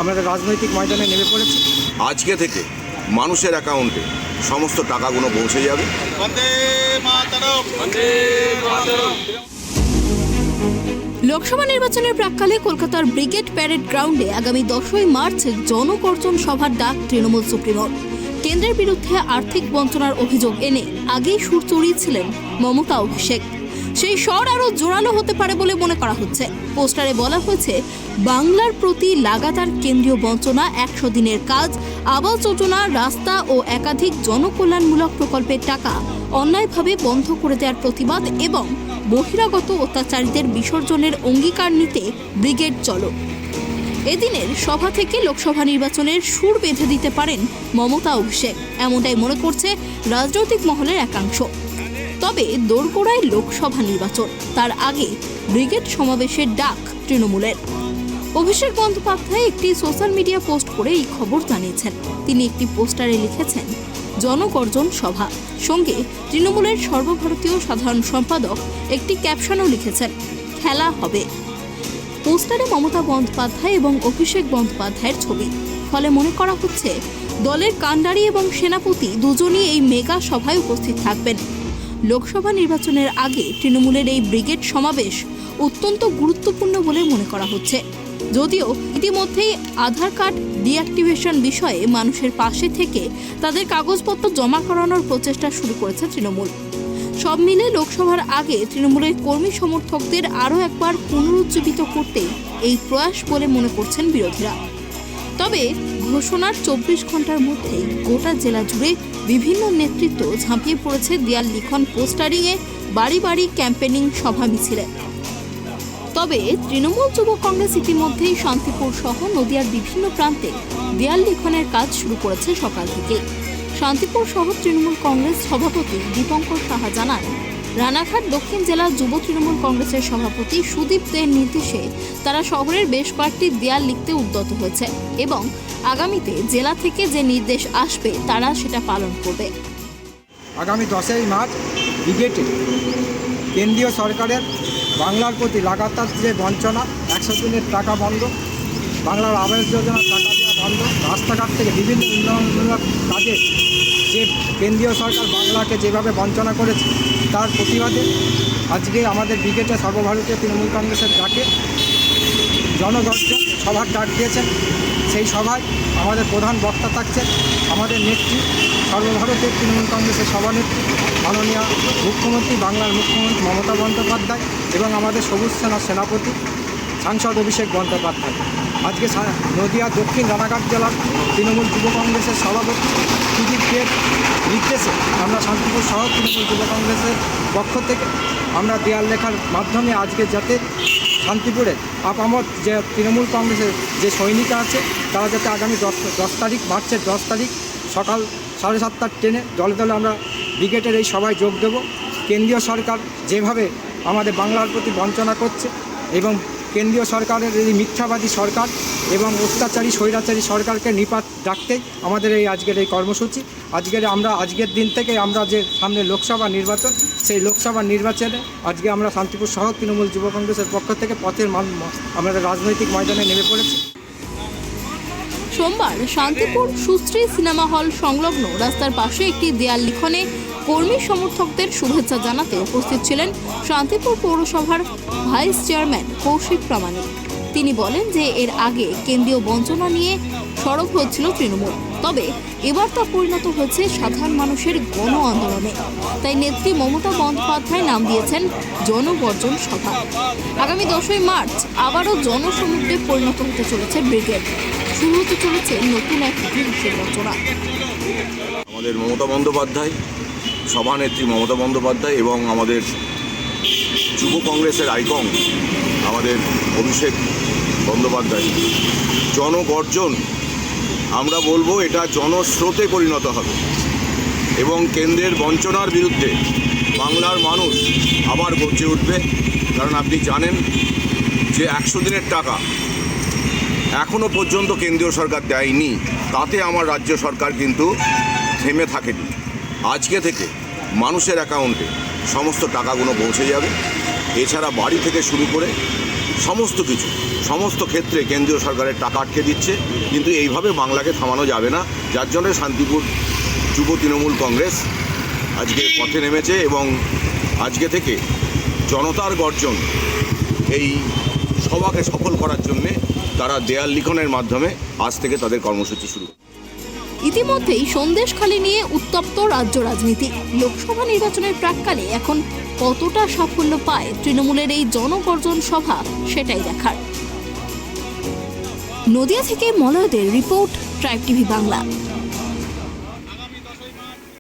আমাদের রাজনৈতিক ময়দানে নেমে পড়েছি। আজকে থেকে মানুষের অ্যাকাউন্টে সমস্ত টাকাগুলো পৌঁছে যাবে। লোকসভা নির্বাচনের প্রাক্কালে কলকাতার ব্রিগেড প্যারেড গ্রাউন্ডে আগামী 10ই মার্চ জনগর্জন সভার ডাক তৃণমূল সুপ্রিমোর। কেন্দ্রের বিরুদ্ধে আর্থিক বঞ্চনার অভিযোগ এনে আগেই সুর চড়িয়েছিলেন মমতা অভিষেক। সেই স্বর আরও জোরালো হতে পারে বলে মনে করা হচ্ছে। পোস্টারে বলা হয়েছে, বাংলার প্রতি লাগাতার কেন্দ্রীয় বঞ্চনা, 100 দিনের কাজ, আবাস যোজনা, রাস্তা ও একাধিক জনকল্যাণমূলক প্রকল্পের টাকা অন্যায়ভাবে বন্ধ করে দেওয়ার প্রতিবাদ এবং বহিরাগত অত্যাচারীদের বিসর্জনের অঙ্গীকার নিতে ব্রিগেড চলো। এদিনের সভা থেকে লোকসভা নির্বাচনের সুর বেঁধে দিতে পারেন মমতা অভিষেক, এমনটাই মনে করছে রাজনৈতিক মহলের একাংশ। তবে দোরগোড়ায় লোকসভা নির্বাচন, তার আগে ব্রিগেড সমাবেশের ডাক তৃণমূলের। অভিষেক বন্দ্যোপাধ্যায় একটি সোশ্যাল মিডিয়া পোস্ট করে এই খবর জানিয়েছেন। তিনি একটি পোস্টারে লিখেছেন, জনগর্জন সভা, সঙ্গে তৃণমূলের সর্বভারতীয় সাধারণ সম্পাদক একটি ক্যাপশনও লিখেছেন, খেলা হবে। পোস্টারে মমতা বন্দ্যোপাধ্যায় এবং অভিষেক বন্দ্যোপাধ্যায়ের ছবি। ফলে মনে করা হচ্ছে দলের কাণ্ডারি এবং সেনাপতি দুজনই এই মেগা সভায় উপস্থিত থাকবেন। লোকসভা নির্বাচনের আগে তৃণমূলের এই ব্রিগেড সমাবেশ অত্যন্ত গুরুত্বপূর্ণ বলে মনে করা হচ্ছে। যদিও ইতিমধ্যেই আধার কার্ড ডিঅ্যাক্টিভেশন বিষয়ে মানুষের পাশে থেকে তাদের কাগজপত্র জমা করানোর প্রচেষ্টা শুরু করেছে তৃণমূল। সব মিলে লোকসভার আগে তৃণমূলের কর্মী সমর্থকদের আরও একবার পুনরুজ্জীবিত করতে এই প্রয়াস বলে মনে করছেন বিরোধীরা। তবে ঘোষণার 24 ঘন্টার মধ্যেই গোটা জেলা জুড়ে বিভিন্ন নেতৃত্ব ঝাঁপিয়ে পড়েছে দেয়াল লিখন, পোস্টারিংয়ে, বাড়ি বাড়ি ক্যাম্পেনিং, সভা মিছিলে। তবে তৃণমূল যুব কংগ্রেস ইতিমধ্যেই শান্তিপুর সহ নদিয়ার বিভিন্ন প্রান্তে দেয়াল লিখনের কাজ শুরু করেছে সকাল থেকে। শান্তিপুর শহর তৃণমূল কংগ্রেস সভাপতি দীপঙ্কর সাহা জানান, রানাঘাট দক্ষিণ জেলা যুব তৃণমূল কংগ্রেসের সভাপতি সুদীপ দের নির্দেশে তারা শহরের বেশ কয়েকটি দেয়াল লিখতে উদ্যত হয়েছে এবং আগামীতে জেলা থেকে যে নির্দেশ আসবে তারা সেটা পালন করবে। আগামী 10ই মার্চ ব্রিগেডে কেন্দ্রীয় সরকারের বাংলার প্রতি লাগাতার যে বঞ্চনা, 100 দিনের টাকা বন্ধ, বাংলার আবাস যোজনার টাকা দেওয়া বন্ধ, রাস্তাঘাট থেকে বিভিন্ন উন্নয়নমূলক কাজে যে কেন্দ্রীয় সরকার বাংলাকে যেভাবে বঞ্চনা করেছে তার প্রতিবাদে আজকে আমাদের ব্রিগেডে সর্বভারতীয় তৃণমূল কংগ্রেসের ডাকে জনগর্জন সভার ডাক দিয়েছেন। সেই সভায় আমাদের প্রধান বক্তা থাকছেন আমাদের নেত্রী, সর্বভারতীয় তৃণমূল কংগ্রেসের সভানেত্রী মাননীয় মুখ্যমন্ত্রী, বাংলার মুখ্যমন্ত্রী মমতা বন্দ্যোপাধ্যায় এবং আমাদের সবুজ সেনার সেনাপতি সাংসদ অভিষেক বন্দ্যোপাধ্যায়। আজকে নদিয়া দক্ষিণ রানাঘাট জেলার তৃণমূল যুব কংগ্রেসের সভাপতি সুদীপ দের নির্দেশে আমরা শান্তিপুর শহর তৃণমূল যুব কংগ্রেসের পক্ষ থেকে আমরা দেয়াল লেখার মাধ্যমে আজকে যাতে শান্তিপুরে আপামর যে তৃণমূল কংগ্রেসের যে সৈনিকরা আছে তারা যাতে আগামী 10 তারিখ, মার্চের 10 তারিখ সকাল 7:30 ট্রেনে দলে দলে আমরা ব্রিগেডের এই সভায় যোগ দেব। কেন্দ্রীয় সরকার যেভাবে আমাদের বাংলার প্রতি বঞ্চনা করছে এবং কেন্দ্রীয় সরকারের এই মিথ্যাবাদী সরকার এবং অত্যাচারী স্বৈরাচারী সরকারকে নিপাত ডাকতেই আমাদের এই আজকের এই কর্মসূচি। আজকের দিন থেকে আমরা যে সামনে লোকসভা নির্বাচন, সেই লোকসভা নির্বাচনে আজকে আমরা শান্তিপুর শহর তৃণমূল যুব কংগ্রেসের পক্ষ থেকে পথের আমাদের রাজনৈতিক ময়দানে নেমে পড়েছি। সোমবার শান্তিপুর সুশ্রী সিনেমা হল সংলগ্ন রাস্তার পাশে একটি দেয়াল লিখনে কর্মী সমর্থকদের শুভেচ্ছা জানাতে উপস্থিত ছিলেন শান্তিপুর পৌরসভার ভাইস চেয়ারম্যান কৌশিক প্রামাণিক। তিনি বলেন যে এর আগে কেন্দ্রীয় বঞ্চনা নিয়ে সরব হচ্ছিল তৃণমূল, তবে এবার তা পরিণত হয়েছে সাধারণ মানুষের গণ আন্দোলনে। তাই নেত্রী মমতা বন্দ্যোপাধ্যায় নাম দিয়েছেন জনগর্জন সভা। আগামী 10ই মার্চ আবারও জনসমুদ্রে পরিণত হতে চলেছে ব্রিগেড। শুরু হতে চলেছে নতুন এক ইতিহাসের রচনা। আমাদের মমতা বন্দ্যোপাধ্যায়, সভানেত্রী মমতা বন্দ্যোপাধ্যায় এবং আমাদের যুব কংগ্রেসের আইকন আমাদের অভিষেক বন্দ্যোপাধ্যায়, জনগর্জন আমরা বলবো এটা জনস্রোতে পরিণত হবে এবং কেন্দ্রের বঞ্চনার বিরুদ্ধে বাংলার মানুষ আবার গর্জে উঠবে। কারণ আপনি জানেন যে 100 দিনের টাকা এখনও পর্যন্ত কেন্দ্রীয় সরকার দেয়নি, তাতে আমার রাজ্য সরকার কিন্তু থেমে থাকেনি। আজকে থেকে মানুষের অ্যাকাউন্টে সমস্ত টাকাগুলো পৌঁছে যাবে এছাড়া বাড়ি থেকে শুরু করে সমস্ত ক্ষেত্রে কেন্দ্রীয় সরকারের টাকা আটকে দিচ্ছে। কিন্তু এইভাবে বাংলাকে থামানো যাবে না, যার জন্য শান্তিপুর যুব তৃণমূল কংগ্রেস আজকে পথে নেমেছে এবং আজকে থেকে জনতার গর্জন এই সভাকে সফল করার জন্যে তারা দেয়াল লিখনের মাধ্যমে আজ থেকে তাদের কর্মসূচি শুরু করে। ইতিমধ্যেই সন্দেশখালী নিয়ে উত্তপ্ত রাজ্য রাজনীতি। লোকসভা নির্বাচনের প্রাক্কালে এখন কতটা সাফল্য পায় তৃণমূলের এই জনগর্জন সভা, সেটাই দেখার। নদিয়া থেকে মলয়দের রিপোর্ট, ট্রাইব টিভি বাংলা।